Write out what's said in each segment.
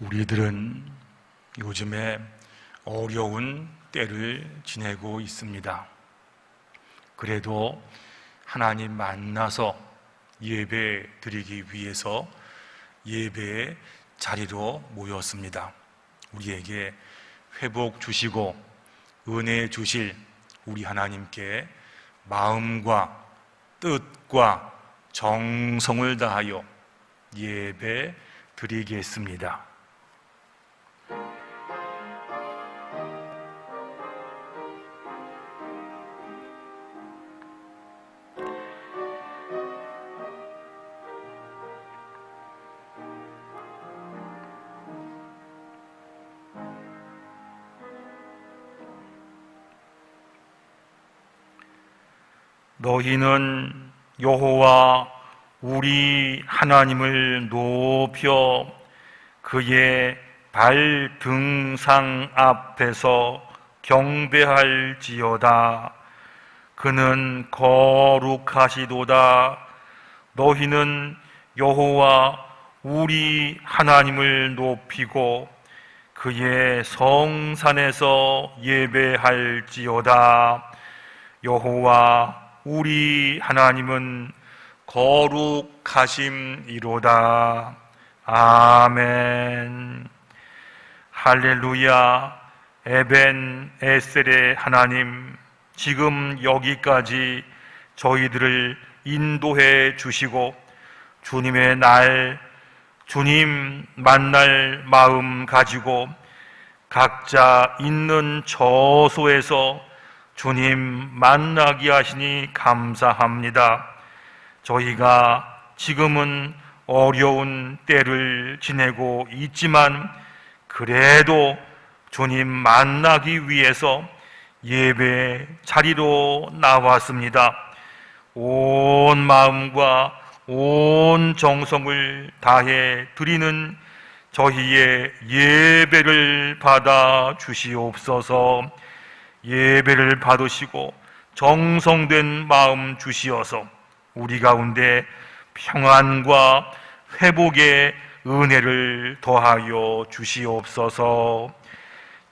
우리들은 요즘에 어려운 때를 지내고 있습니다. 그래도 하나님 만나서 예배 드리기 위해서 예배의 자리로 모였습니다. 우리에게 회복 주시고 은혜 주실 우리 하나님께 마음과 뜻과 정성을 다하여 예배 드리겠습니다. 너희는 여호와 우리 하나님을 높여 그의 발등상 앞에서 경배할지어다. 그는 거룩하시도다. 너희는 여호와 우리 하나님을 높이고 그의 성산에서 예배할지어다. 여호와 우리 하나님은 거룩하심이로다. 아멘. 할렐루야. 에벤 에셀의 하나님, 지금 여기까지 저희들을 인도해 주시고 주님의 날, 주님 만날 마음 가지고 각자 있는 처소에서 주님 만나게 하시니 감사합니다. 저희가 지금은 어려운 때를 지내고 있지만 그래도 주님 만나기 위해서 예배 자리로 나왔습니다. 온 마음과 온 정성을 다해 드리는 저희의 예배를 받아 주시옵소서. 예배를 받으시고 정성된 마음 주시어서 우리 가운데 평안과 회복의 은혜를 더하여 주시옵소서.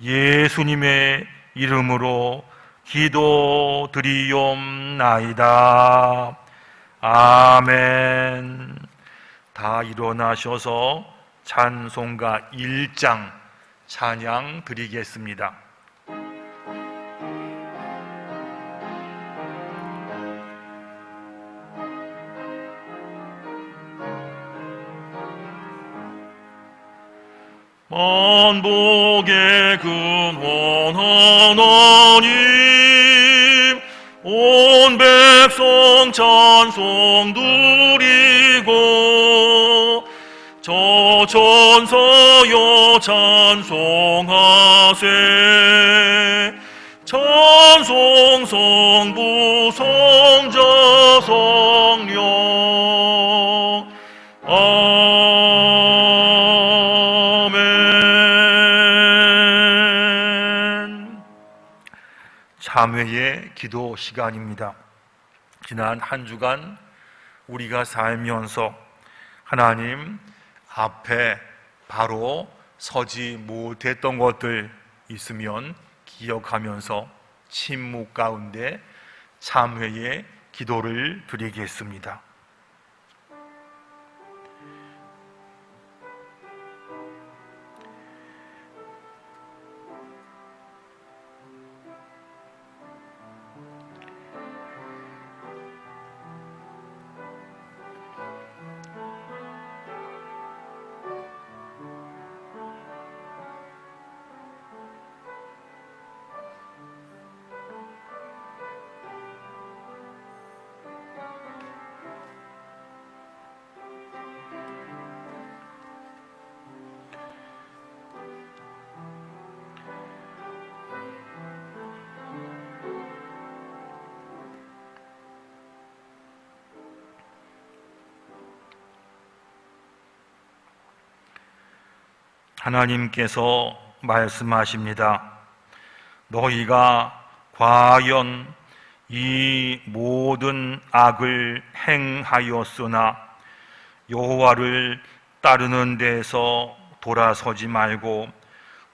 예수님의 이름으로 기도드리옵나이다. 아멘. 다 일어나셔서 찬송가 1장 찬양 드리겠습니다. 만복의 근원 하나님, 온 백성 찬송 드리고 저 천사여 찬송하세. 찬송 성부 성자 성령. 참회의 기도 시간입니다. 지난 한 주간 우리가 살면서 하나님 앞에 바로 서지 못했던 것들 있으면 기억하면서 침묵 가운데 참회의 기도를 드리겠습니다. 하나님께서 말씀하십니다. 너희가 과연 이 모든 악을 행하였으나 여호와를 따르는 데서 돌아서지 말고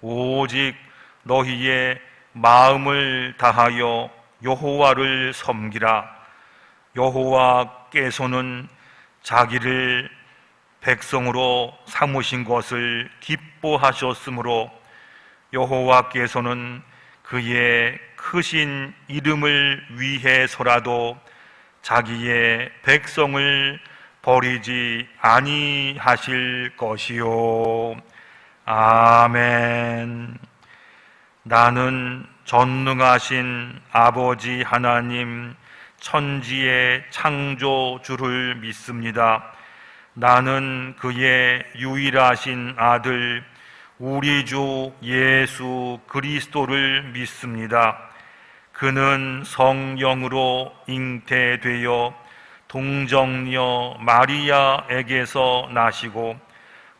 오직 너희의 마음을 다하여 여호와를 섬기라. 여호와께서는 자기를 백성으로 삼으신 것을 기뻐하셨으므로 여호와께서는 그의 크신 이름을 위해서라도 자기의 백성을 버리지 아니하실 것이요. 아멘. 나는 전능하신 아버지 하나님 천지의 창조주를 믿습니다. 나는 그의 유일하신 아들 우리 주 예수 그리스도를 믿습니다. 그는 성령으로 잉태되어 동정녀 마리아에게서 나시고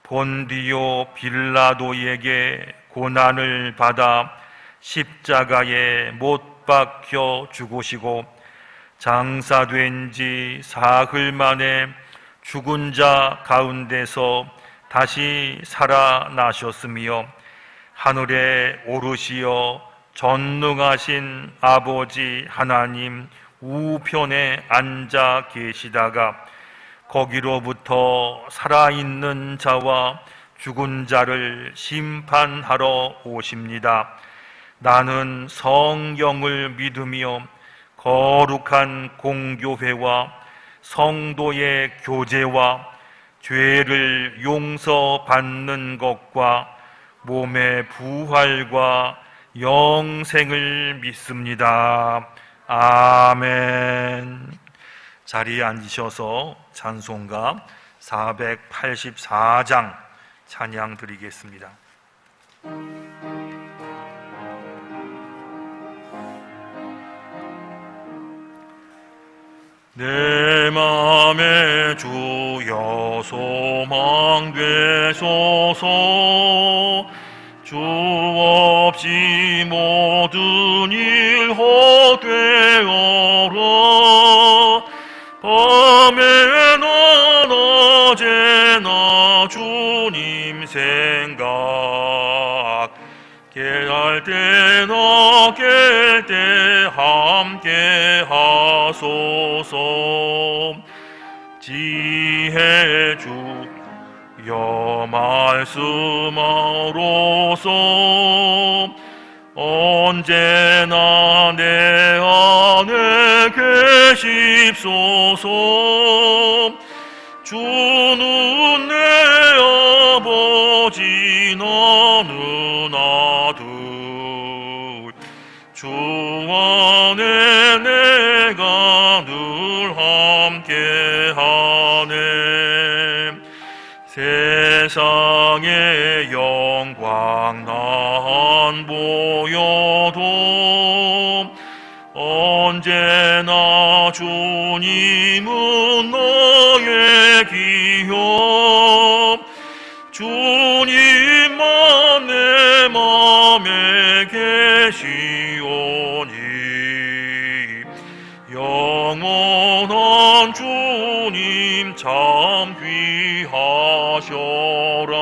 본디오 빌라도에게 고난을 받아 십자가에 못 박혀 죽으시고 장사된 지 사흘 만에 죽은 자 가운데서 다시 살아나셨으며 하늘에 오르시어 전능하신 아버지 하나님 우편에 앉아 계시다가 거기로부터 살아있는 자와 죽은 자를 심판하러 오십니다. 나는 성령을 믿으며 거룩한 공교회와 성도의 교제와 죄를 용서받는 것과 몸의 부활과 영생을 믿습니다. 아멘. 자리에 앉으셔서 찬송가 484장 찬양 드리겠습니다. 내 맘에 주여 소망 되소서. 주 없이 모든 일 헛되어라. 밤에나 낮에나 주님 생각 깨할 때나 깰 때 함께 하소서. 지혜 주여 말씀하로서 언제나 내 안에 계십소서. 주는 내 아버지 나는 아들. 주 안에 내가 늘 함께하네. 세상의 영광 난 보여도 언제나 주님은 나의 기업. 주님만 내 맘에 계시오니 영원한 주님 참 귀하셔라.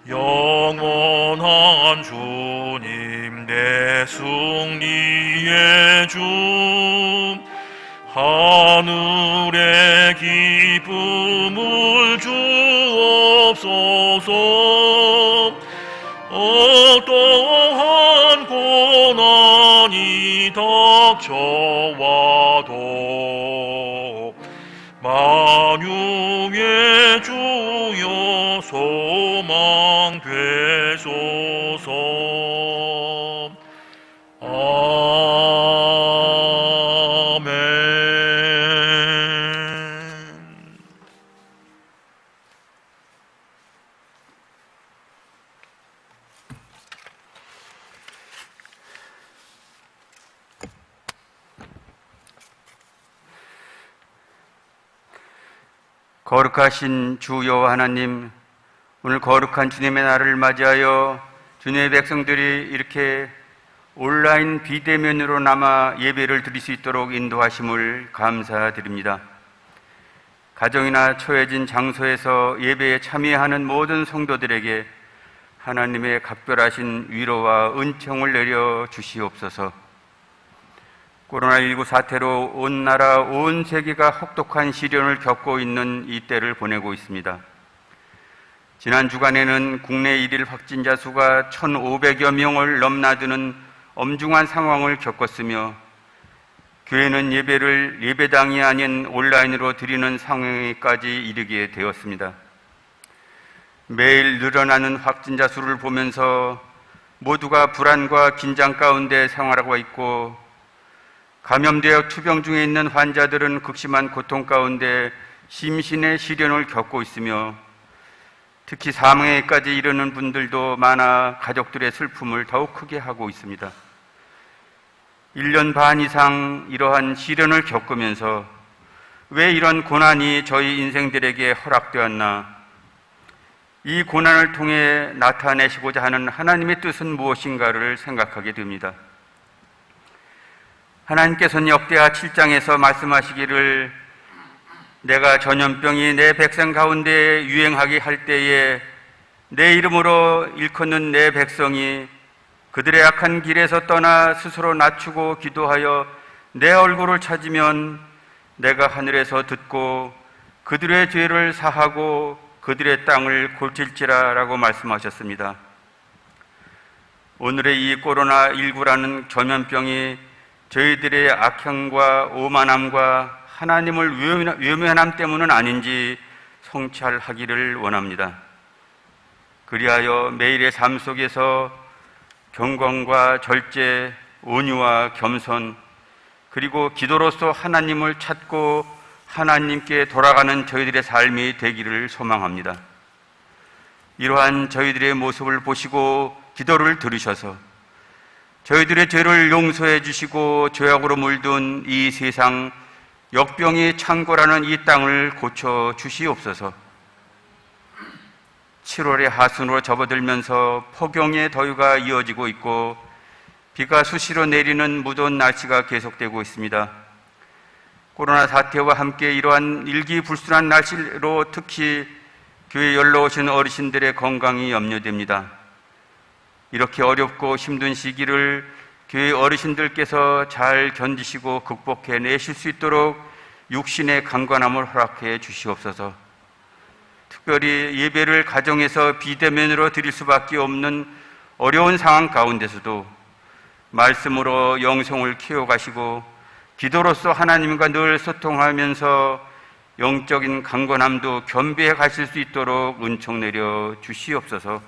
영원한 주님 내 승리의 주. 하늘의 기쁨을 주옵소서. 어떠한 고난이 닥쳐와도 만유의 주여 소망 되소서. 거룩하신 주여 하나님, 오늘 거룩한 주님의 날을 맞이하여 주님의 백성들이 이렇게 온라인 비대면으로나마 예배를 드릴 수 있도록 인도하심을 감사드립니다. 가정이나 처해진 장소에서 예배에 참여하는 모든 성도들에게 하나님의 각별하신 위로와 은총을 내려 주시옵소서. 코로나19 사태로 온 나라, 온 세계가 혹독한 시련을 겪고 있는 이 때를 보내고 있습니다. 지난 주간에는 국내 일일 확진자 수가 1,500여 명을 넘나드는 엄중한 상황을 겪었으며 교회는 예배를 예배당이 아닌 온라인으로 드리는 상황에까지 이르게 되었습니다. 매일 늘어나는 확진자 수를 보면서 모두가 불안과 긴장 가운데 생활하고 있고, 감염되어 투병 중에 있는 환자들은 극심한 고통 가운데 심신의 시련을 겪고 있으며, 특히 사망에까지 이르는 분들도 많아 가족들의 슬픔을 더욱 크게 하고 있습니다. 1년 반 이상 이러한 시련을 겪으면서 왜 이런 고난이 저희 인생들에게 허락되었나? 이 고난을 통해 나타내시고자 하는 하나님의 뜻은 무엇인가를 생각하게 됩니다. 하나님께서는 역대하 7장에서 말씀하시기를, 내가 전염병이 내 백성 가운데 유행하게 할 때에 내 이름으로 일컫는 내 백성이 그들의 악한 길에서 떠나 스스로 낮추고 기도하여 내 얼굴을 찾으면 내가 하늘에서 듣고 그들의 죄를 사하고 그들의 땅을 고칠지라 라고 말씀하셨습니다. 오늘의 이 코로나19라는 전염병이 저희들의 악행과 오만함과 하나님을 외면함 때문은 아닌지 성찰하기를 원합니다. 그리하여 매일의 삶 속에서 경건과 절제, 온유와 겸손, 그리고 기도로서 하나님을 찾고 하나님께 돌아가는 저희들의 삶이 되기를 소망합니다. 이러한 저희들의 모습을 보시고 기도를 들으셔서 저희들의 죄를 용서해 주시고 죄악으로 물든 이 세상, 역병이 창고라는 이 땅을 고쳐 주시옵소서. 7월의 하순으로 접어들면서 폭염의 더위가 이어지고 있고 비가 수시로 내리는 무더운 날씨가 계속되고 있습니다. 코로나 사태와 함께 이러한 일기불순한 날씨로 특히 교회 연로 오신 어르신들의 건강이 염려됩니다. 이렇게 어렵고 힘든 시기를 교회 어르신들께서 잘 견디시고 극복해내실 수 있도록 육신의 강건함을 허락해 주시옵소서. 특별히 예배를 가정에서 비대면으로 드릴 수밖에 없는 어려운 상황 가운데서도 말씀으로 영성을 키워가시고 기도로서 하나님과 늘 소통하면서 영적인 강건함도 겸비해 가실 수 있도록 은총 내려 주시옵소서.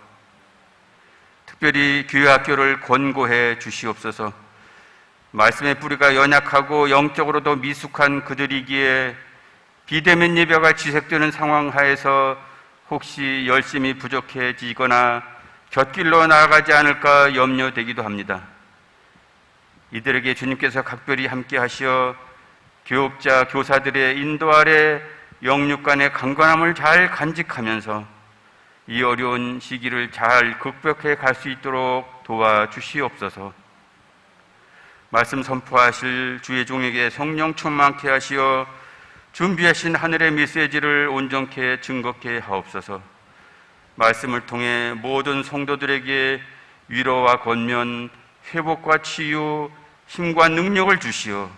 특별히 교회 학교를 권고해 주시옵소서. 말씀의 뿌리가 연약하고 영적으로도 미숙한 그들이기에 비대면 예배가 지속되는 상황 하에서 혹시 열심히 부족해지거나 곁길로 나아가지 않을까 염려되기도 합니다. 이들에게 주님께서 각별히 함께 하시어 교육자, 교사들의 인도 아래 영육 간의 강건함을 잘 간직하면서 이 어려운 시기를 잘 극복해 갈 수 있도록 도와주시옵소서. 말씀 선포하실 주의 종에게 성령 충만케 하시어 준비하신 하늘의 메시지를 온전케 증거케 하옵소서. 말씀을 통해 모든 성도들에게 위로와 권면, 회복과 치유, 힘과 능력을 주시어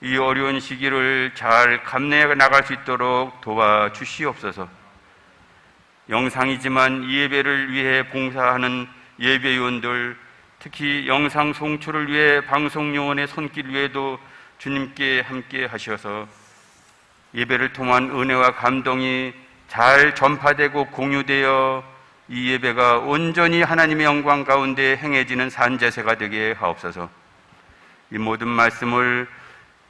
이 어려운 시기를 잘 감내해 나갈 수 있도록 도와주시옵소서. 영상이지만 이 예배를 위해 봉사하는 예배위원들, 특히 영상 송출을 위해 방송요원의 손길 위에도 주님께 함께 하셔서 예배를 통한 은혜와 감동이 잘 전파되고 공유되어 이 예배가 온전히 하나님의 영광 가운데 행해지는 산제세가 되게 하옵소서. 이 모든 말씀을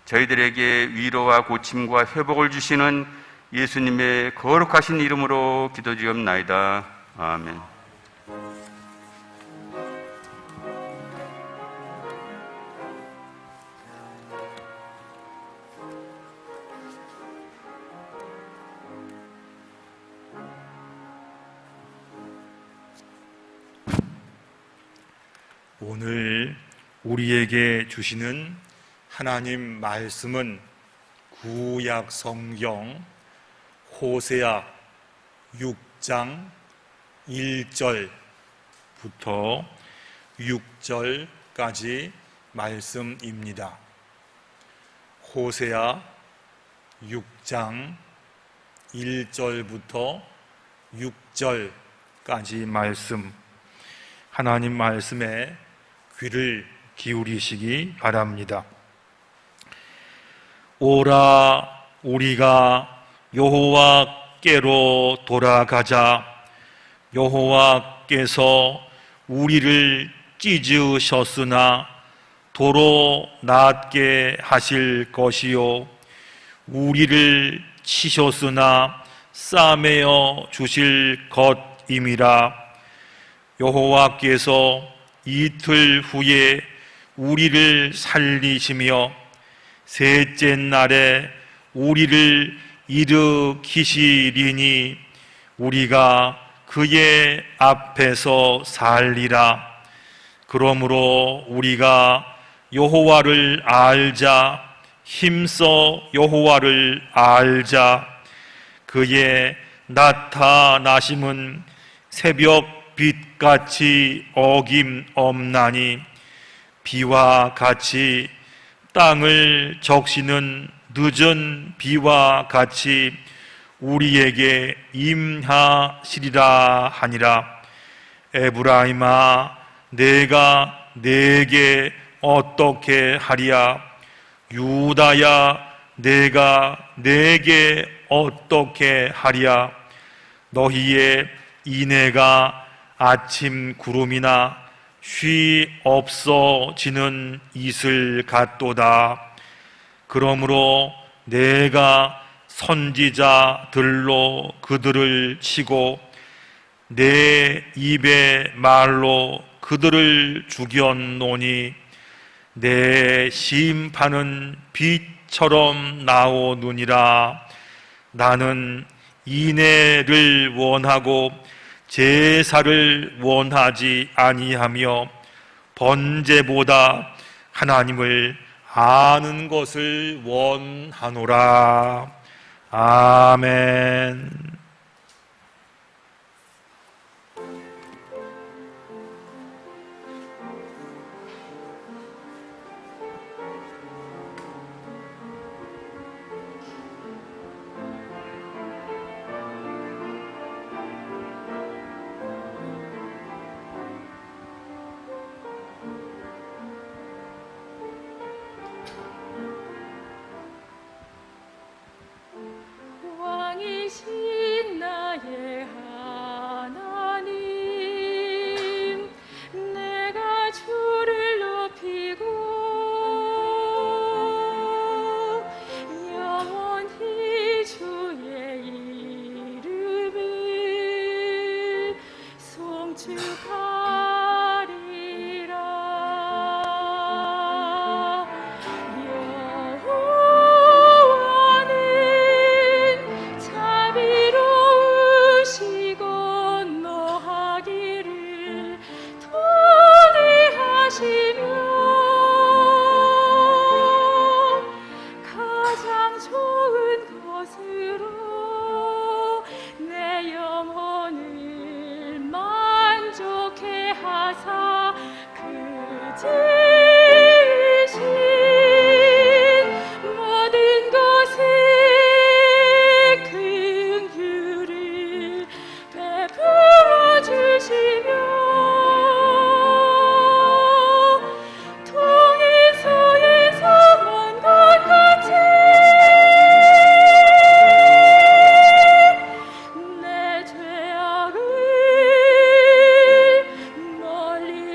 저희들에게 위로와 고침과 회복을 주시는 예수님의 거룩하신 이름으로 기도드리옵나이다. 아멘. 오늘 우리에게 주시는 하나님 말씀은 구약 성경 호세아 6장 1절부터 6절까지 말씀입니다. 호세아 6장 1절부터 6절까지 말씀, 하나님 말씀에 귀를 기울이시기 바랍니다. 오라, 우리가 여호와께로 돌아가자. 여호와께서 우리를 찢으셨으나 도로 낫게 하실 것이요, 우리를 치셨으나 싸매어 주실 것임이라. 여호와께서 이틀 후에 우리를 살리시며 셋째 날에 우리를 일으키시리니 우리가 그의 앞에서 살리라. 그러므로 우리가 여호와를 알자. 힘써 여호와를 알자. 그의 나타나심은 새벽 빛같이 어김없나니 비와 같이, 땅을 적시는 늦은 비와 같이 우리에게 임하시리라 하니라. 에브라임아, 내가 네게 어떻게 하리야? 유다야, 내가 네게 어떻게 하랴? 너희의 인애가 아침 구름이나 쉬 없어지는 이슬 같도다. 그러므로 내가 선지자들로 그들을 치고 내 입의 말로 그들을 죽였노니 내 심판은 빛처럼 나오느니라. 나는 인애를 원하고 제사를 원하지 아니하며 번제보다 하나님을 아는 것을 원하노라. 아멘. 왕이신 나의 하나님, 내가 주를 높이고 영원히 주의 이름을 송축하리라. 자비로우시고 노하기를 도대하시며 가장 좋은 것으로 내 영혼을 만족해 하사 그 지으신 모든 것을 긍휼을 베풀어 주시며 통일소에서 먼 곳같이 내 죄악을 멀리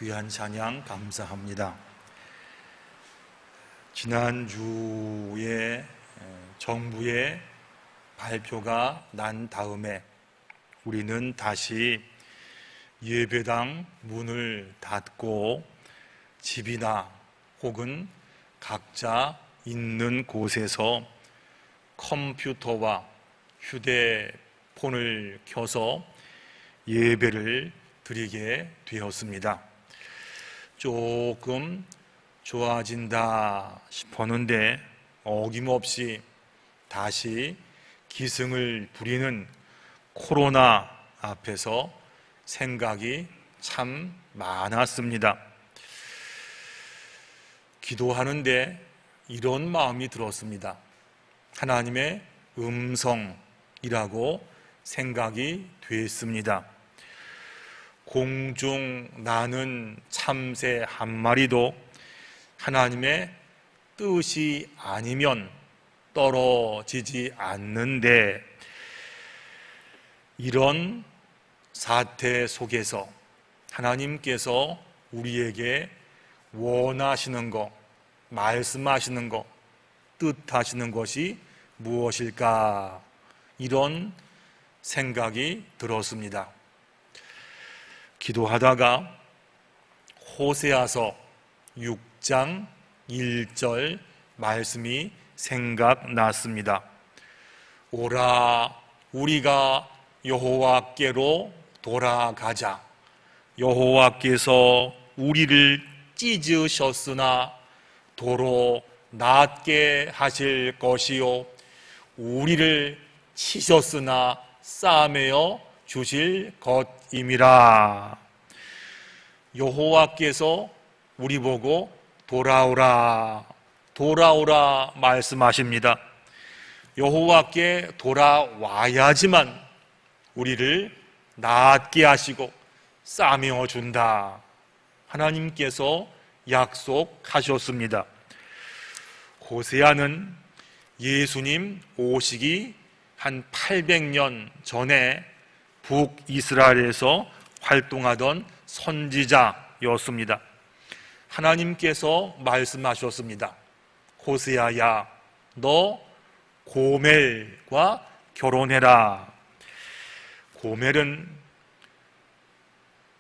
귀한 찬양 감사합니다. 지난주에 정부의 발표가 난 다음에 우리는 다시 예배당 문을 닫고 집이나 혹은 각자 있는 곳에서 컴퓨터와 휴대폰을 켜서 예배를 드리게 되었습니다. 조금 좋아진다 싶었는데 어김없이 다시 기승을 부리는 코로나 앞에서 생각이 참 많았습니다. 기도하는데 이런 마음이 들었습니다. 하나님의 음성이라고 생각이 됐습니다. 공중 나는 참새 한 마리도 하나님의 뜻이 아니면 떨어지지 않는데, 이런 사태 속에서 하나님께서 우리에게 원하시는 것, 말씀하시는 것, 뜻하시는 것이 무엇일까? 이런 생각이 들었습니다. 기도하다가 호세아서 6장 1절 말씀이 생각났습니다. 오라, 우리가 여호와께로 돌아가자. 여호와께서 우리를 찢으셨으나 도로 낫게 하실 것이요, 우리를 치셨으나 싸매어 주실 것임이라. 여호와께서 우리 보고 돌아오라, 돌아오라 말씀하십니다. 여호와께 돌아와야지만 우리를 낫게 하시고 싸매어 준다. 하나님께서 약속하셨습니다. 호세아는 예수님 오시기 한 800년 전에 북이스라엘에서 활동하던 선지자였습니다. 하나님께서 말씀하셨습니다. 호세아야, 너 고멜과 결혼해라. 고멜은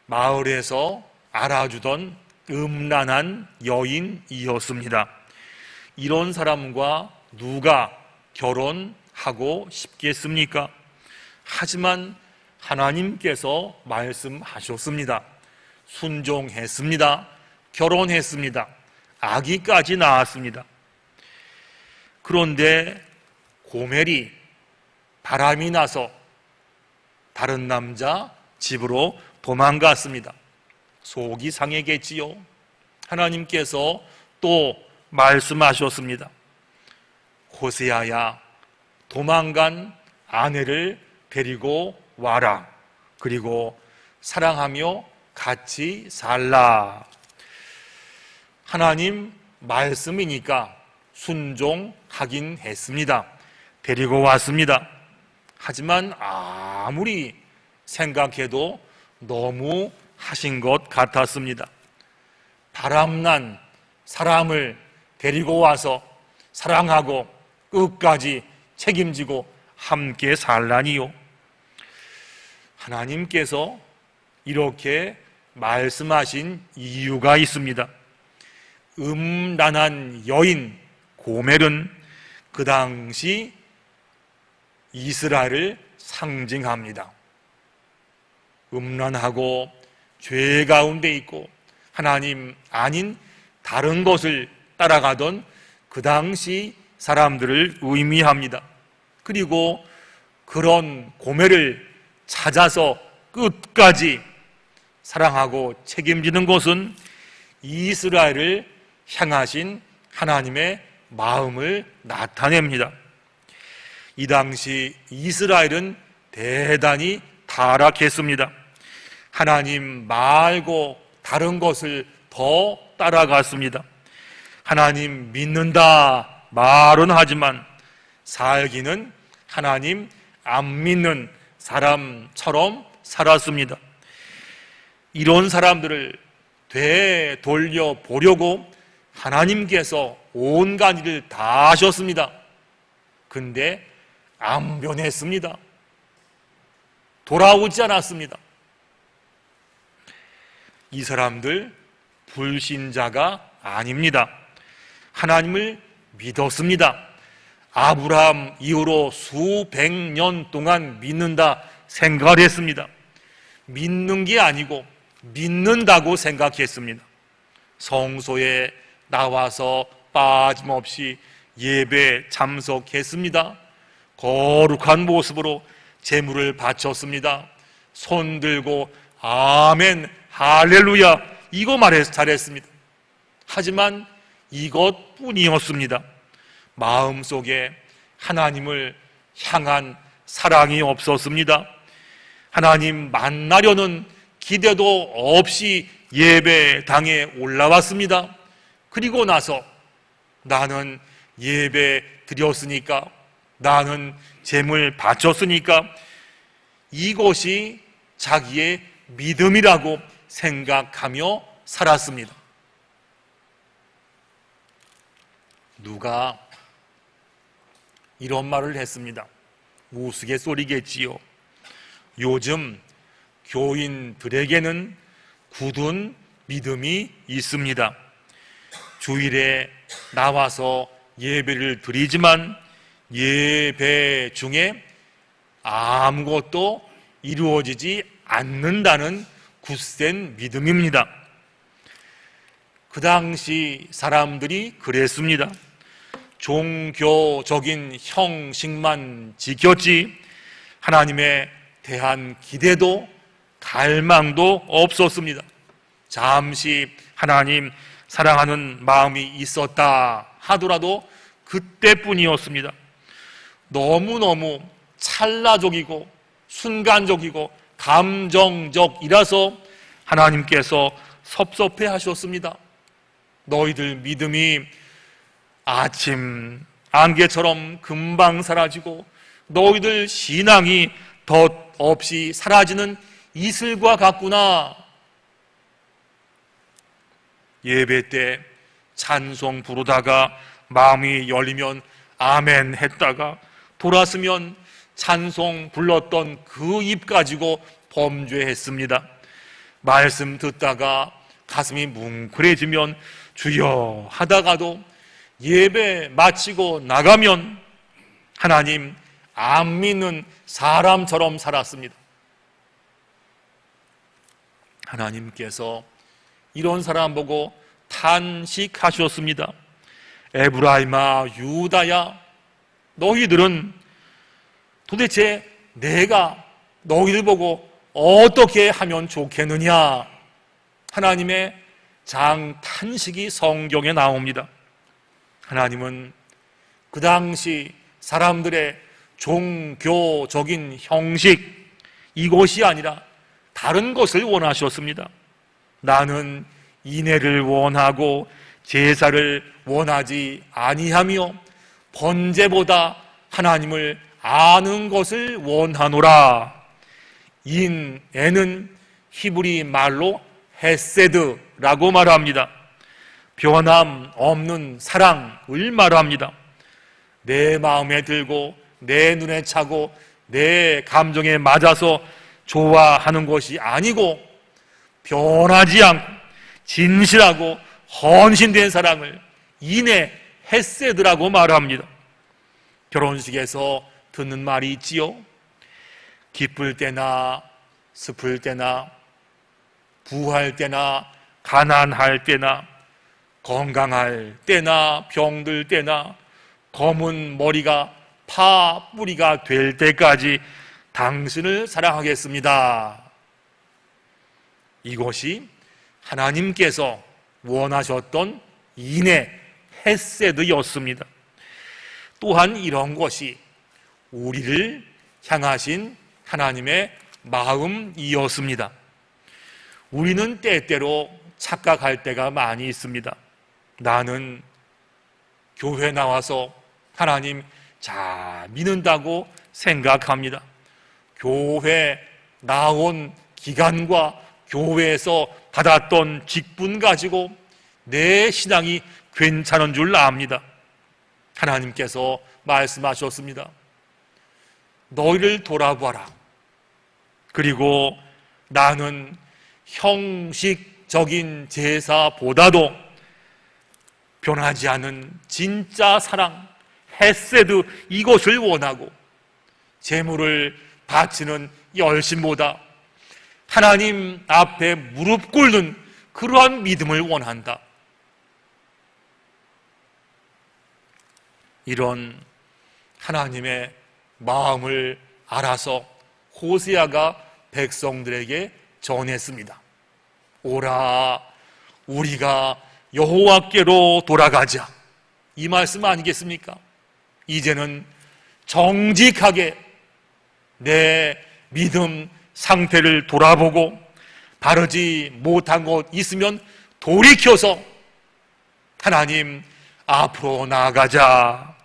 마을에서 알아주던 음란한 여인이었습니다. 이런 사람과 누가 결혼하고 싶겠습니까? 하지만 하나님께서 말씀하셨습니다. 순종했습니다. 결혼했습니다. 아기까지 낳았습니다. 그런데 고멜이 바람이 나서 다른 남자 집으로 도망갔습니다. 속이 상했겠지요. 하나님께서 또 말씀하셨습니다. 호세아야, 도망간 아내를 데리고 와라. 그리고 사랑하며 같이 살라. 하나님 말씀이니까 순종하긴 했습니다. 데리고 왔습니다. 하지만 아무리 생각해도 너무 하신 것 같았습니다. 바람난 사람을 데리고 와서 사랑하고 끝까지 책임지고 함께 살라니요. 하나님께서 이렇게 말씀하신 이유가 있습니다. 음란한 여인 고멜은 그 당시 이스라엘을 상징합니다. 음란하고 죄 가운데 있고 하나님 아닌 다른 것을 따라가던 그 당시 사람들을 의미합니다. 그리고 그런 고멜을 찾아서 끝까지 사랑하고 책임지는 것은 이스라엘을 향하신 하나님의 마음을 나타냅니다. 이 당시 이스라엘은 대단히 타락했습니다. 하나님 말고 다른 것을 더 따라갔습니다. 하나님 믿는다 말은 하지만 살기는 하나님 안 믿는 사람처럼 살았습니다. 이런 사람들을 되돌려 보려고 하나님께서 온갖 일을 다 하셨습니다. 근데 안 변했습니다. 돌아오지 않았습니다. 이 사람들 불신자가 아닙니다. 하나님을 믿었습니다. 아브라함 이후로 수백 년 동안 믿는다 생각을 했습니다. 믿는 게 아니고 믿는다고 생각했습니다. 성소에 나와서 빠짐없이 예배 참석했습니다. 거룩한 모습으로 제물을 바쳤습니다. 손 들고 아멘 할렐루야 이거 말해서 잘했습니다. 하지만 이것뿐이었습니다. 마음속에 하나님을 향한 사랑이 없었습니다. 하나님 만나려는 기대도 없이 예배당에 올라왔습니다. 그리고 나서 나는 예배 드렸으니까, 나는 제물 바쳤으니까 이것이 자기의 믿음이라고 생각하며 살았습니다. 누가 이런 말을 했습니다. 우스갯소리겠지요. 요즘 교인들에게는 굳은 믿음이 있습니다. 주일에 나와서 예배를 드리지만 예배 중에 아무것도 이루어지지 않는다는 굳센 믿음입니다. 그 당시 사람들이 그랬습니다. 종교적인 형식만 지켰지 하나님에 대한 기대도 갈망도 없었습니다. 잠시 하나님 사랑하는 마음이 있었다 하더라도 그때뿐이었습니다. 너무너무 찰나적이고 순간적이고 감정적이라서 하나님께서 섭섭해 하셨습니다. 너희들 믿음이 아침 안개처럼 금방 사라지고 너희들 신앙이 덧없이 사라지는 이슬과 같구나. 예배 때 찬송 부르다가 마음이 열리면 아멘 했다가 돌았으면 찬송 불렀던 그 입 가지고 범죄했습니다. 말씀 듣다가 가슴이 뭉클해지면 주여 하다가도 예배 마치고 나가면 하나님 안 믿는 사람처럼 살았습니다. 하나님께서 이런 사람 보고 탄식하셨습니다. 에브라임아 유다야, 너희들은 도대체 내가 너희들 보고 어떻게 하면 좋겠느냐. 하나님의 장탄식이 성경에 나옵니다. 하나님은 그 당시 사람들의 종교적인 형식, 이것이 아니라 다른 것을 원하셨습니다. 나는 인애를 원하고 제사를 원하지 아니하며 번제보다 하나님을 아는 것을 원하노라. 인애는 히브리 말로 헤세드라고 말합니다. 변함 없는 사랑을 말합니다. 내 마음에 들고 내 눈에 차고 내 감정에 맞아서 좋아하는 것이 아니고 변하지 않고 진실하고 헌신된 사랑을 인애 헤세드라고 말합니다. 결혼식에서 듣는 말이 있지요. 기쁠 때나 슬플 때나 부할 때나 가난할 때나 건강할 때나 병들 때나 검은 머리가 파 뿌리가 될 때까지 당신을 사랑하겠습니다. 이것이 하나님께서 원하셨던 인애 헤세드였습니다. 또한 이런 것이 우리를 향하신 하나님의 마음이었습니다. 우리는 때때로 착각할 때가 많이 있습니다. 나는 교회 나와서 하나님 잘 믿는다고 생각합니다. 교회 나온 기간과 교회에서 받았던 직분 가지고 내 신앙이 괜찮은 줄 압니다. 하나님께서 말씀하셨습니다. 너희를 돌아보아라. 그리고 나는 형식적인 제사보다도 변하지 않은 진짜 사랑, 헤세드, 이것을 원하고 제물을 바치는 열심보다 하나님 앞에 무릎 꿇는 그러한 믿음을 원한다. 이런 하나님의 마음을 알아서 호세아가 백성들에게 전했습니다. 오라, 우리가 여호와께로 돌아가자. 이 말씀 아니겠습니까? 이제는 정직하게 내 믿음 상태를 돌아보고 바르지 못한 것 있으면 돌이켜서 하나님 앞으로 나아가자.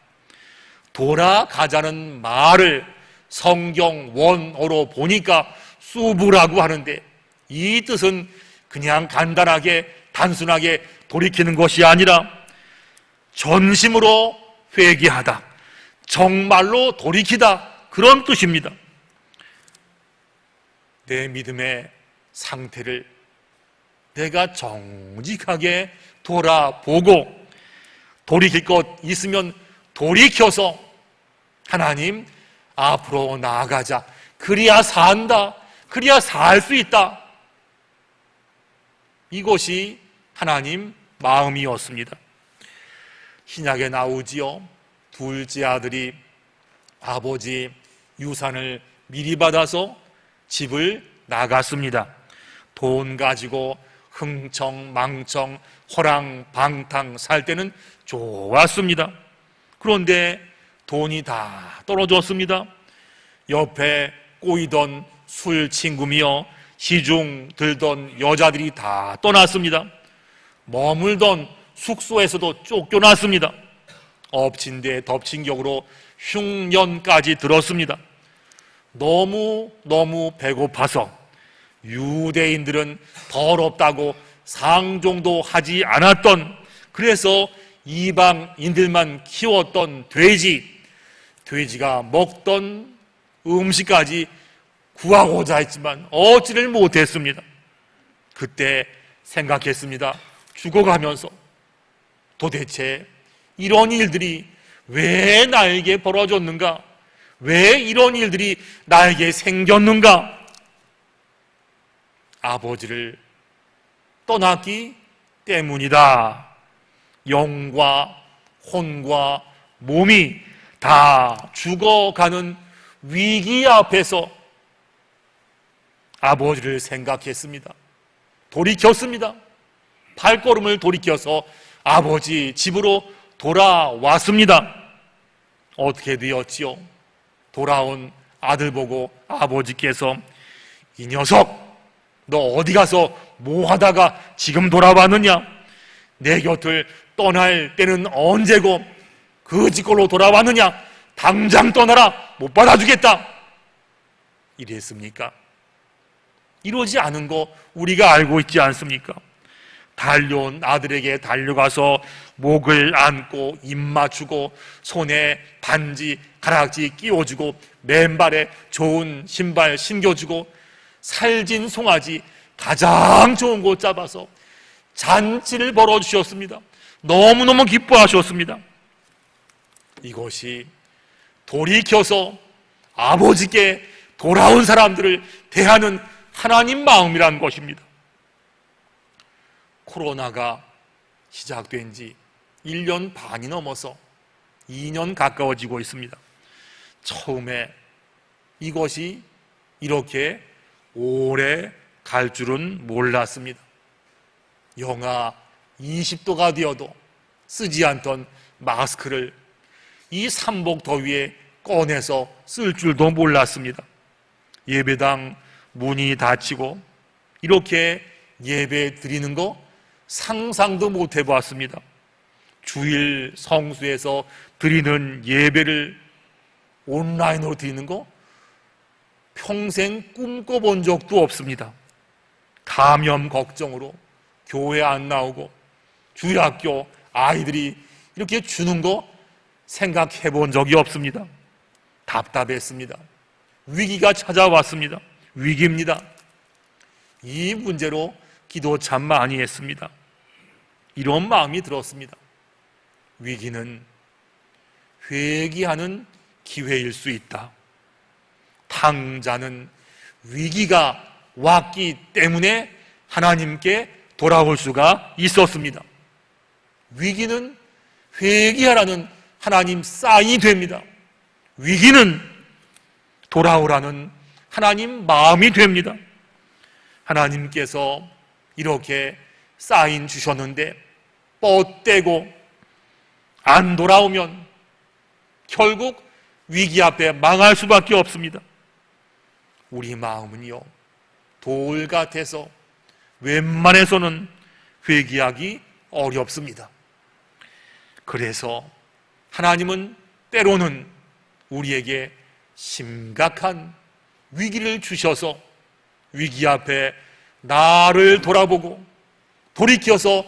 돌아가자는 말을 성경 원어로 보니까 수부라고 하는데, 이 뜻은 그냥 간단하게 단순하게 돌이키는 것이 아니라 전심으로 회개하다, 정말로 돌이키다, 그런 뜻입니다. 내 믿음의 상태를 내가 정직하게 돌아보고 돌이킬 것 있으면 돌이켜서 하나님 앞으로 나아가자. 그래야 산다. 그래야 살 수 있다. 이것이 하나님 마음이었습니다. 신약에 나오지요. 둘째 아들이 아버지 유산을 미리 받아서 집을 나갔습니다. 돈 가지고 흥청망청 호랑방탕 살 때는 좋았습니다. 그런데 돈이 다 떨어졌습니다. 옆에 꼬이던 술 친구며 시중 들던 여자들이 다 떠났습니다. 머물던 숙소에서도 쫓겨났습니다. 엎친 데 덮친 격으로 흉년까지 들었습니다. 너무 배고파서 유대인들은 더럽다고 상종도 하지 않았던, 그래서 이방인들만 키웠던 돼지가 먹던 음식까지 구하고자 했지만 얻지를 못했습니다. 그때 생각했습니다. 죽어가면서 도대체 이런 일들이 왜 나에게 벌어졌는가? 왜 이런 일들이 나에게 생겼는가? 아버지를 떠났기 때문이다. 영과 혼과 몸이 다 죽어가는 위기 앞에서 아버지를 생각했습니다. 돌이켰습니다. 발걸음을 돌이켜서 아버지 집으로 돌아왔습니다. 어떻게 되었지요? 돌아온 아들 보고 아버지께서, 이 녀석, 너 어디 가서 뭐 하다가 지금 돌아왔느냐? 내 곁을 떠날 때는 언제고 그 집골로 돌아왔느냐? 당장 떠나라. 못 받아주겠다. 이랬습니까? 이러지 않은 거 우리가 알고 있지 않습니까? 달려온 아들에게 달려가서 목을 안고 입 맞추고 손에 반지 가락지 끼워주고 맨발에 좋은 신발 신겨주고 살진 송아지 가장 좋은 곳 잡아서 잔치를 벌어주셨습니다. 너무너무 기뻐하셨습니다. 이것이 돌이켜서 아버지께 돌아온 사람들을 대하는 하나님 마음이란 것입니다. 코로나가 시작된 지 1년 반이 넘어서 2년 가까워지고 있습니다. 처음에 이것이 이렇게 오래 갈 줄은 몰랐습니다. 영하 20도가 되어도 쓰지 않던 마스크를 이 삼복 더위에 꺼내서 쓸 줄도 몰랐습니다. 예배당 문이 닫히고 이렇게 예배 드리는 거 상상도 못 해봤습니다. 주일 성수에서 드리는 예배를 온라인으로 드리는 거 평생 꿈꿔본 적도 없습니다. 감염 걱정으로 교회 안 나오고 주일학교 아이들이 이렇게 주는 거 생각해 본 적이 없습니다. 답답했습니다. 위기가 찾아왔습니다. 위기입니다. 이 문제로 기도 참 많이 했습니다. 이런 마음이 들었습니다. 위기는 회개하는 기회일 수 있다. 탕자는 위기가 왔기 때문에 하나님께 돌아올 수가 있었습니다. 위기는 회개하라는 하나님 사인이 됩니다. 위기는 돌아오라는 하나님 마음이 됩니다. 하나님께서 이렇게 사인 주셨는데 뻗대고 안 돌아오면 결국 위기 앞에 망할 수밖에 없습니다. 우리 마음은요, 돌 같아서 웬만해서는 회개하기 어렵습니다. 그래서 하나님은 때로는 우리에게 심각한 위기를 주셔서 위기 앞에 나를 돌아보고 돌이켜서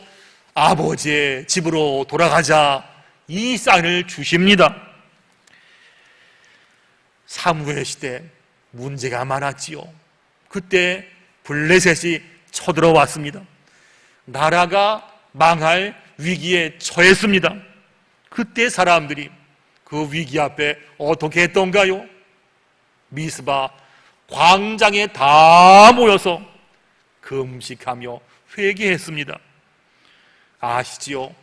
아버지의 집으로 돌아가자, 이 사인을 주십니다. 사무엘 시대 문제가 많았지요. 그때 블레셋이 쳐들어왔습니다. 나라가 망할 위기에 처했습니다. 그때 사람들이 그 위기 앞에 어떻게 했던가요? 미스바 광장에 다 모여서 금식하며 회개했습니다. 아시지요?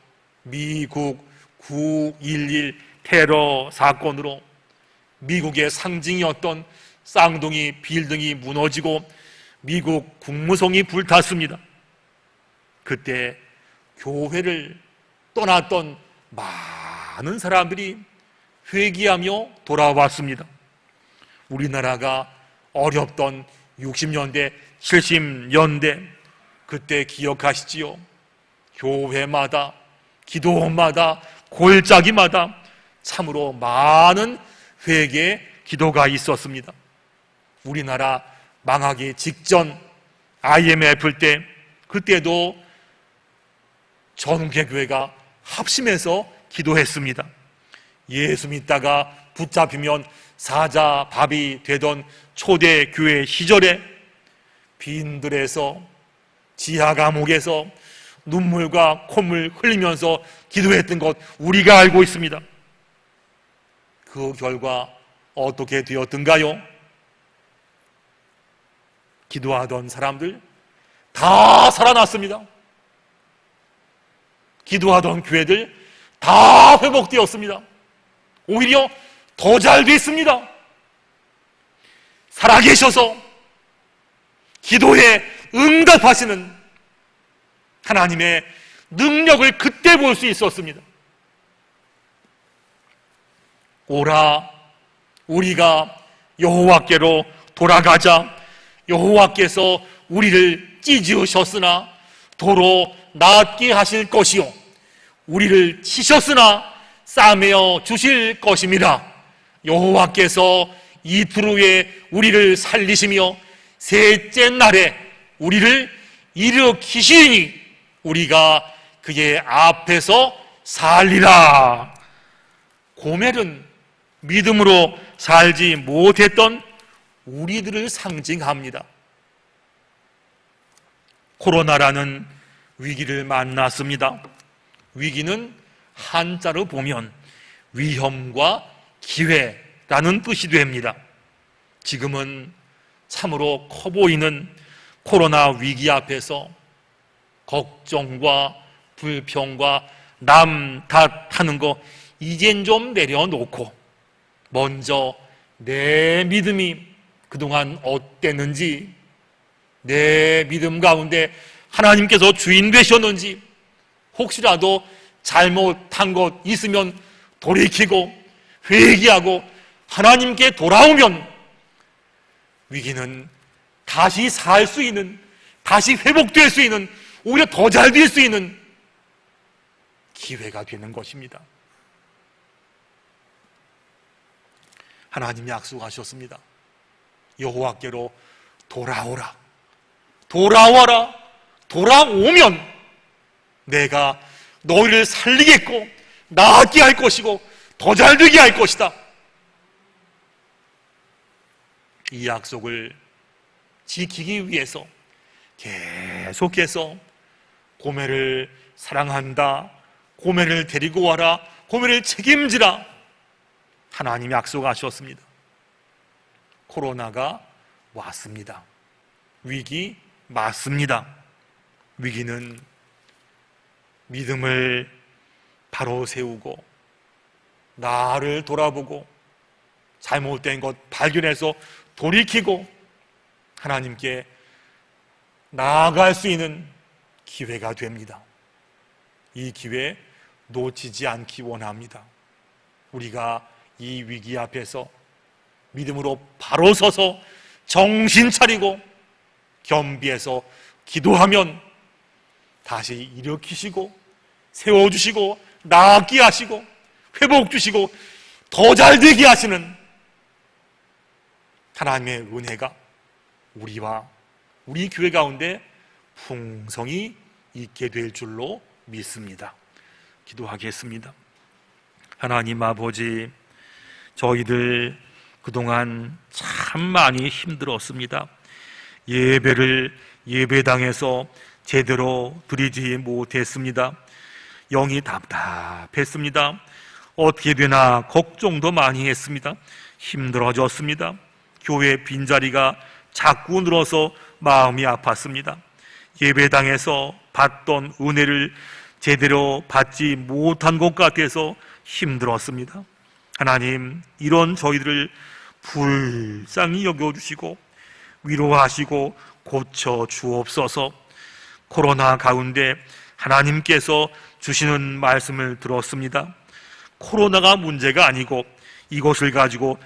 미국 9.11 테러 사건으로 미국의 상징이었던 쌍둥이 빌딩이 무너지고 미국 국무성이 불탔습니다. 그때 교회를 떠났던 많은 사람들이 회개하며 돌아왔습니다. 우리나라가 어렵던 60년대, 70년대, 그때 기억하시지요? 교회마다, 기도원마다, 골짜기마다 참으로 많은 회개 기도가 있었습니다. 우리나라 망하기 직전 IMF 때, 그때도 전국교회가 합심해서 기도했습니다. 예수 믿다가 붙잡히면 사자밥이 되던 초대교회 시절에 빈들에서 지하 감옥에서 눈물과 콧물 흘리면서 기도했던 것 우리가 알고 있습니다. 그 결과 어떻게 되었던가요? 기도하던 사람들 다 살아났습니다. 기도하던 교회들 다 회복되었습니다. 오히려 더 잘 됐습니다. 살아계셔서 기도에 응답하시는 하나님의 능력을 그때 볼 수 있었습니다. 오라, 우리가 여호와께로 돌아가자. 여호와께서 우리를 찢으셨으나 도로 낫게 하실 것이요, 우리를 치셨으나 싸매어 주실 것입니다. 여호와께서 이틀 후에 우리를 살리시며 셋째 날에 우리를 일으키시니 우리가 그의 앞에서 살리라. 고멜은 믿음으로 살지 못했던 우리들을 상징합니다. 코로나라는 위기를 만났습니다. 위기는 한자로 보면 위험과 기회라는 뜻이 됩니다. 지금은 참으로 커 보이는 코로나 위기 앞에서 걱정과 불평과 남 탓하는 거 이젠 좀 내려놓고 먼저 내 믿음이 그동안 어땠는지, 내 믿음 가운데 하나님께서 주인 되셨는지, 혹시라도 잘못한 것 있으면 돌이키고 회개하고 하나님께 돌아오면 위기는 다시 살 수 있는, 다시 회복될 수 있는, 오히려 더 잘 될 수 있는 기회가 되는 것입니다. 하나님이 약속하셨습니다. 여호와께로 돌아오라. 돌아와라. 돌아오면 내가 너희를 살리겠고 낫게 할 것이고 더 잘되게 할 것이다. 이 약속을 지키기 위해서 계속해서 고멜을 사랑한다, 고멜을 데리고 와라, 고멜을 책임지라, 하나님이 약속하셨습니다. 코로나가 왔습니다. 위기 맞습니다. 위기는 믿음을 바로 세우고 나를 돌아보고 잘못된 것 발견해서 돌이키고 하나님께 나아갈 수 있는 기회가 됩니다. 이 기회 놓치지 않기 원합니다. 우리가 이 위기 앞에서 믿음으로 바로 서서 정신 차리고 겸비해서 기도하면 다시 일으키시고 세워주시고 낫게 하시고 회복 주시고 더 잘되게 하시는 하나님의 은혜가 우리와 우리 교회 가운데 풍성히 있게 될 줄로 믿습니다. 기도하겠습니다. 하나님 아버지, 저희들 그동안 참 많이 힘들었습니다. 예배를 예배당에서 제대로 드리지 못했습니다. 영이 답답했습니다. 어떻게 되나 걱정도 많이 했습니다. 힘들어졌습니다. 교회 빈자리가 자꾸 늘어서 마음이 아팠습니다. 예배당에서 받던 은혜를 제대로 받지 못한 것 같아서 힘들었습니다. 하나님, 이런 저희들을 불쌍히 여겨주시고 위로하시고 고쳐 주옵소서. 코로나 가운데 하나님께서 주시는 말씀을 들었습니다. 코로나가 문제가 아니고 이것을 가지고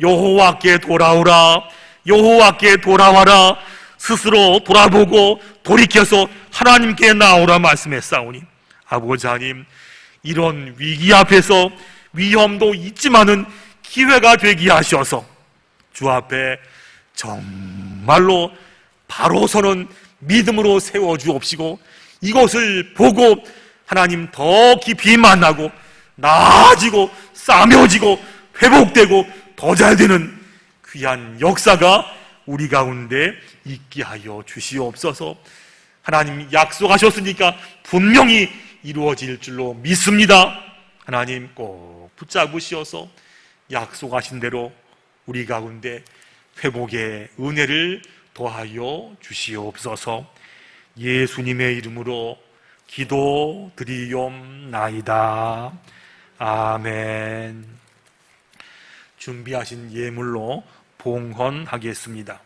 여호와께 돌아오라, 여호와께 돌아와라, 스스로 돌아보고 돌이켜서 하나님께 나오라 말씀했사오니, 아버지 하나님, 이런 위기 앞에서 위험도 있지만은 기회가 되게 하셔서 주 앞에 정말로 바로 서는 믿음으로 세워주옵시고, 이것을 보고 하나님 더 깊이 만나고 나아지고 싸매어지고 회복되고 더 잘되는 귀한 역사가 우리 가운데 있게 하여 주시옵소서. 하나님 약속하셨으니까 분명히 이루어질 줄로 믿습니다. 하나님 꼭 붙잡으시어서 약속하신 대로 우리 가운데 회복의 은혜를 더하여 주시옵소서. 예수님의 이름으로 기도드리옵나이다. 아멘. 준비하신 예물로 봉헌하겠습니다.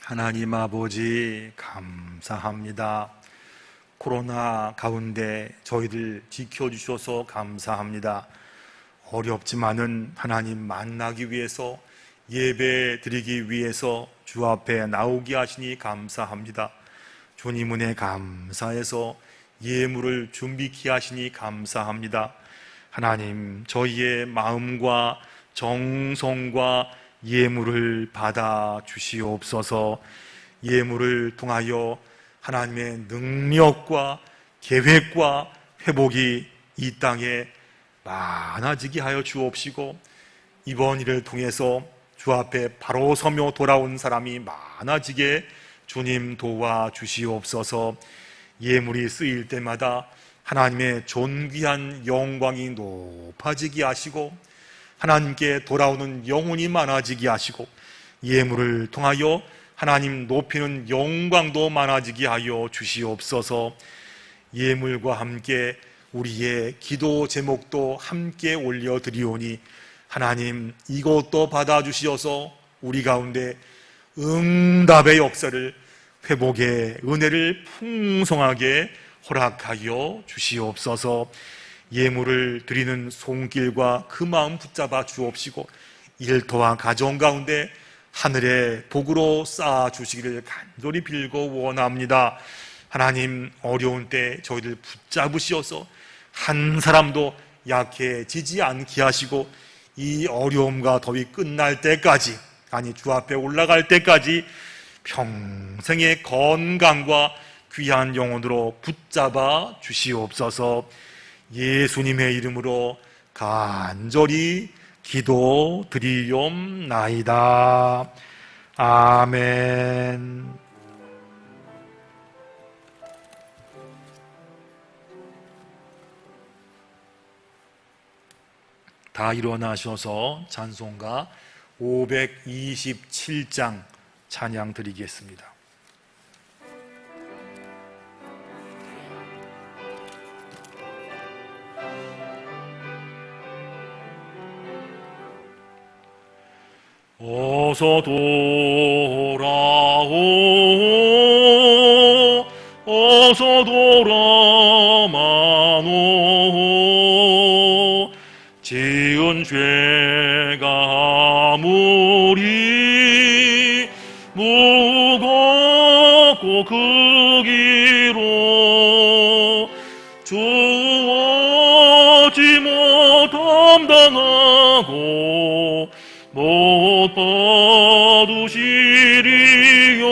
하나님 아버지 감사합니다. 코로나 가운데 저희들 지켜주셔서 감사합니다. 어렵지만은 하나님 만나기 위해서, 예배 드리기 위해서 주 앞에 나오게 하시니 감사합니다. 주님 은혜 감사해서 예물을 준비케 하시니 감사합니다. 하나님, 저희의 마음과 정성과 예물을 받아 주시옵소서. 예물을 통하여 하나님의 능력과 계획과 회복이 이 땅에 많아지게 하여 주옵시고, 이번 일을 통해서 주 앞에 바로 서며 돌아온 사람이 많아지게 주님 도와 주시옵소서. 예물이 쓰일 때마다 하나님의 존귀한 영광이 높아지게 하시고, 하나님께 돌아오는 영혼이 많아지게 하시고, 예물을 통하여 하나님 높이는 영광도 많아지게 하여 주시옵소서. 예물과 함께 우리의 기도 제목도 함께 올려드리오니 하나님, 이것도 받아주시어서 우리 가운데 응답의 역사를, 회복의 은혜를 풍성하게 허락하여 주시옵소서. 예물을 드리는 손길과 그 마음 붙잡아 주옵시고, 일터와 가정 가운데 하늘의 복으로 쌓아 주시기를 간절히 빌고 원합니다. 하나님, 어려운 때 저희들 붙잡으시어서 한 사람도 약해지지 않게 하시고, 이 어려움과 더위 끝날 때까지, 아니 주 앞에 올라갈 때까지 평생의 건강과 귀한 영혼으로 붙잡아 주시옵소서. 예수님의 이름으로 간절히 기도드리옵나이다. 아멘. 다 일어나셔서 찬송가 527장 찬양 드리겠습니다. 어서 돌아오, 어서 돌아마노. 지은 죄가 아무리 무겁고 크기로 주어지 못 감당하고 못 받으시리요.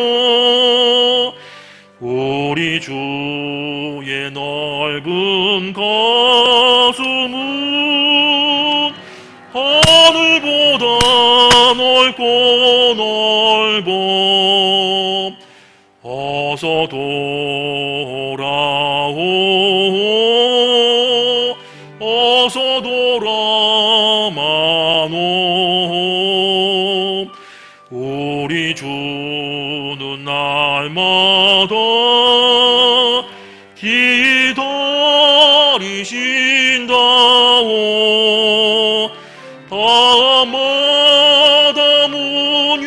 우리 주의 넓은 가슴은 하늘보다 넓고 넓어. 어서 돌아오, 어서 돌아마노. 우리 주는 날마다 기다리신다오. 밤마다 문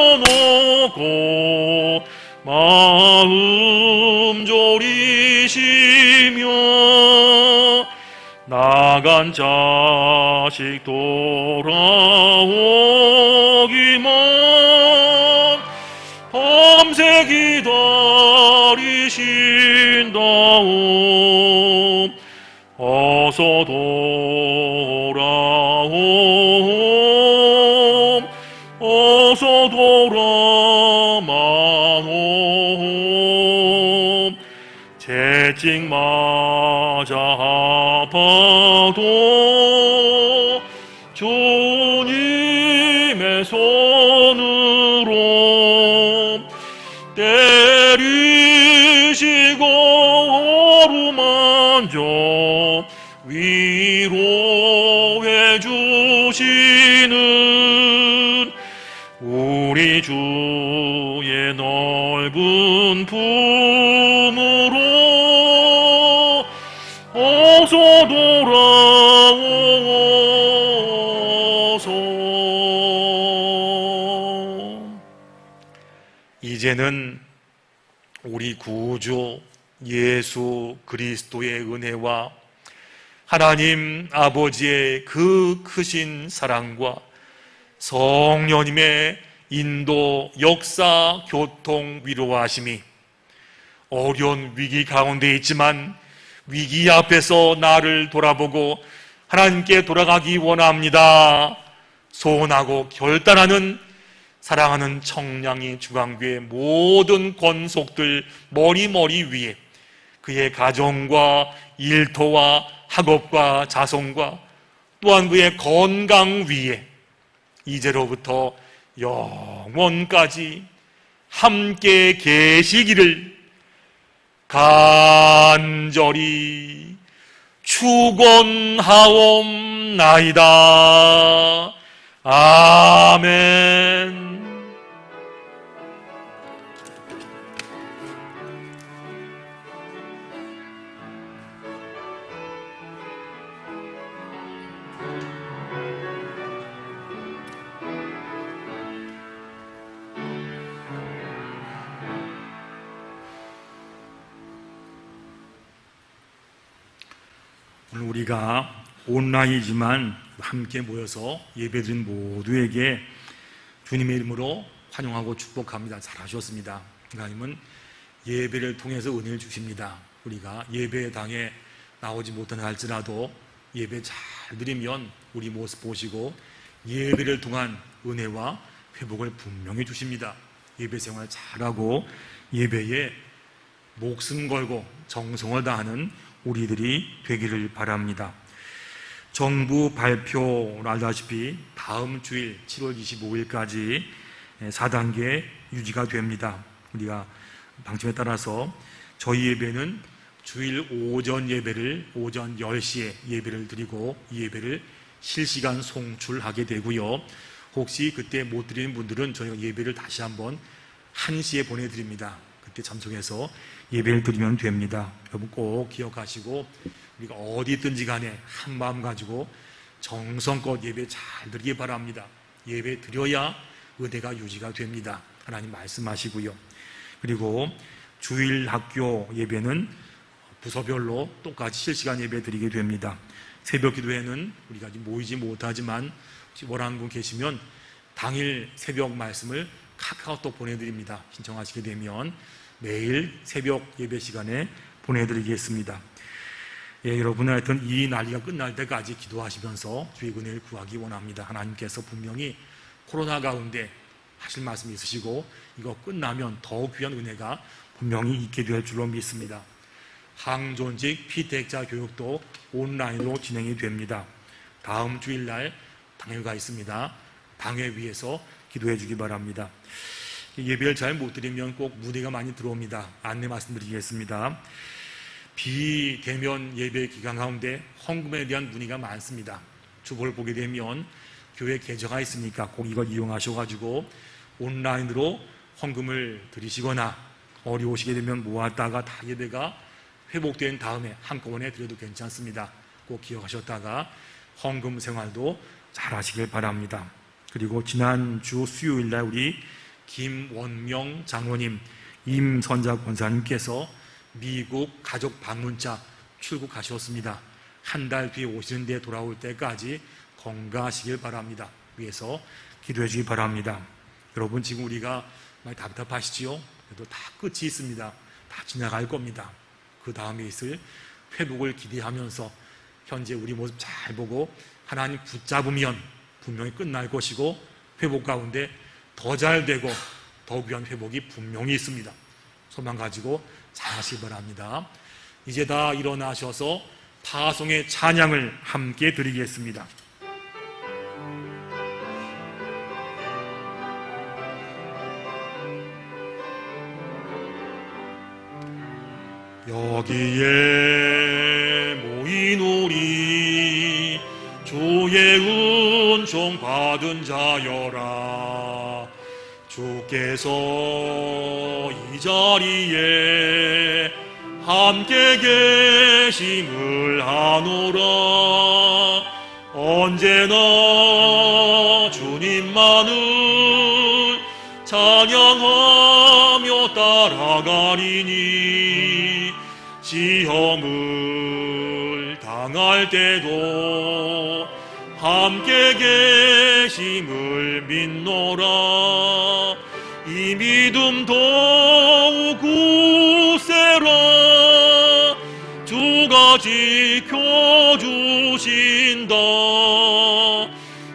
열어놓고 마음 졸이시며 나간 자식 돌아오기만 밤새 기다리신다오. 어서 돌아오, 어서 돌아마노. 채찍 맞아 아파도 주님의 손으로 때리시고 어루만져 위로해 주시는 우리 주의 넓은 품으로 어서 돌아오소. 이제는 우리 구주 예수 그리스도의 은혜와 하나님 아버지의 그 크신 사랑과 성령님의 인도, 역사, 교통, 위로하심이 어려운 위기 가운데 있지만 위기 앞에서 나를 돌아보고 하나님께 돌아가기 원합니다 소원하고 결단하는 사랑하는 청량리 중앙교회 모든 권속들 머리 위에 그의 가정과 일터와 학업과 자손과 또한 그의 건강 위에 이제로부터 영원까지 함께 계시기를 간절히 축원하옵나이다. 아멘. 오늘 우리가 온라인이지만 함께 모여서 예배드린 모두에게 주님의 이름으로 환영하고 축복합니다. 잘하셨습니다. 하나님은 예배를 통해서 은혜를 주십니다. 우리가 예배당에 나오지 못하나 할지라도 예배 잘 드리면 우리 모습 보시고 예배를 통한 은혜와 회복을 분명히 주십니다. 예배 생활 잘하고 예배에 목숨 걸고 정성을 다하는 우리들이 되기를 바랍니다. 정부 발표를 알다시피 다음 주일 7월 25일까지 4단계 유지가 됩니다. 우리가 방침에 따라서 저희 예배는 주일 오전 예배를 오전 10시에 예배를 드리고 이 예배를 실시간 송출하게 되고요. 혹시 그때 못 드리는 분들은 저희가 예배를 다시 한번 1시에 보내드립니다. 그때 참석해서 예배를 드리면 됩니다. 여러분 꼭 기억하시고 우리가 어디 있든지 간에 한 마음 가지고 정성껏 예배 잘 드리기 바랍니다. 예배 드려야 은혜가 유지가 됩니다. 하나님 말씀하시고요. 그리고 주일 학교 예배는 부서별로 똑같이 실시간 예배 드리게 됩니다. 새벽 기도회는 우리가 아직 모이지 못하지만 혹시 원하는 분 계시면 당일 새벽 말씀을 카카오톡 보내드립니다. 신청하시게 되면 매일 새벽 예배 시간에 보내드리겠습니다. 예, 여러분 하여튼 이 난리가 끝날 때까지 기도하시면서 주의 은혜를 구하기 원합니다. 하나님께서 분명히 코로나 가운데 하실 말씀이 있으시고 이거 끝나면 더욱 귀한 은혜가 분명히 있게 될 줄로 믿습니다. 항존직 피택자 교육도 온라인으로 진행이 됩니다. 다음 주일날 당회가 있습니다. 당회 위에서 기도해 주기 바랍니다. 예배를 잘 못 드리면 꼭 무대가 많이 들어옵니다. 안내 말씀드리겠습니다. 비대면 예배 기간 가운데 헌금에 대한 문의가 많습니다. 주보를 보게 되면 교회 계좌가 있으니까 꼭 이걸 이용하셔가지고 온라인으로 헌금을 드리시거나 어려우시게 되면 모았다가 다 예배가 회복된 다음에 한꺼번에 드려도 괜찮습니다. 꼭 기억하셨다가 헌금 생활도 잘 하시길 바랍니다. 그리고 지난주 수요일날 우리 김원명 장로님, 임선자 권사님께서 미국 가족 방문차 출국하셨습니다. 한 달 뒤에 오시는데 돌아올 때까지 건강하시길 바랍니다. 위해서 기도해 주기 바랍니다. 여러분 지금 우리가 많이 답답하시지요? 그래도 다 끝이 있습니다. 다 지나갈 겁니다. 그 다음에 있을 회복을 기대하면서 현재 우리 모습 잘 보고 하나님 붙잡으면 분명히 끝날 것이고 회복 가운데 더 잘 되고 더 귀한 회복이 분명히 있습니다. 소망 가지고 잘 하시기 바랍니다. 이제 다 일어나셔서 파송의 찬양을 함께 드리겠습니다. 여기에 모인 우리 주의 은총 받은 자여라. 주께서 이 자리에 함께 계심을 아노라. 언제나 주님만을 찬양하며 따라가리니 시험을 당할 때도 함께 계심을 믿노라. 이 믿음 더욱 굳세라. 주가 지켜주신다.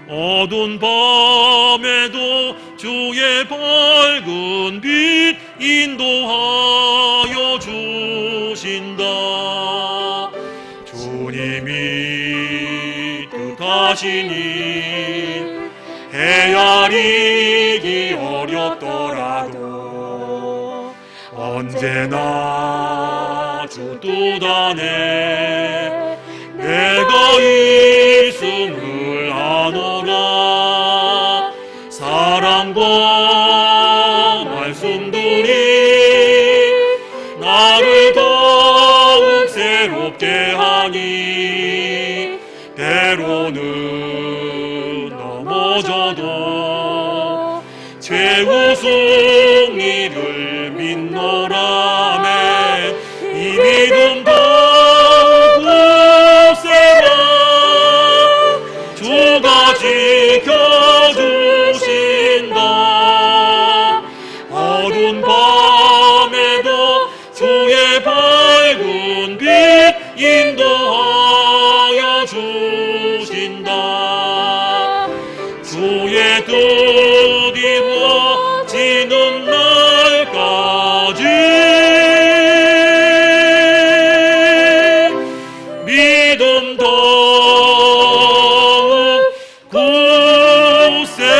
어두운 밤에도 주의 밝은 빛 인도하여 주신다. 주님이 뜻하시니 헤아리기 어렵더라도 언제나 주 뜻 안에 내가 있음을 아노라. 사랑과 말씀들이 나를 더욱 새롭게 하니 때로는 넘어져도 최후 승리를 믿노라매. 이 믿음 더욱 굳세라. 주가 지켜주신다. 어두운 밤에도 주의 밝은 빛 인도하여 주신다. 주의 뜻 이루어지는 날까지 믿음 더욱 굳세라.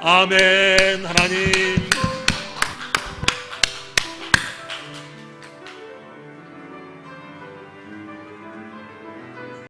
아멘. 하나님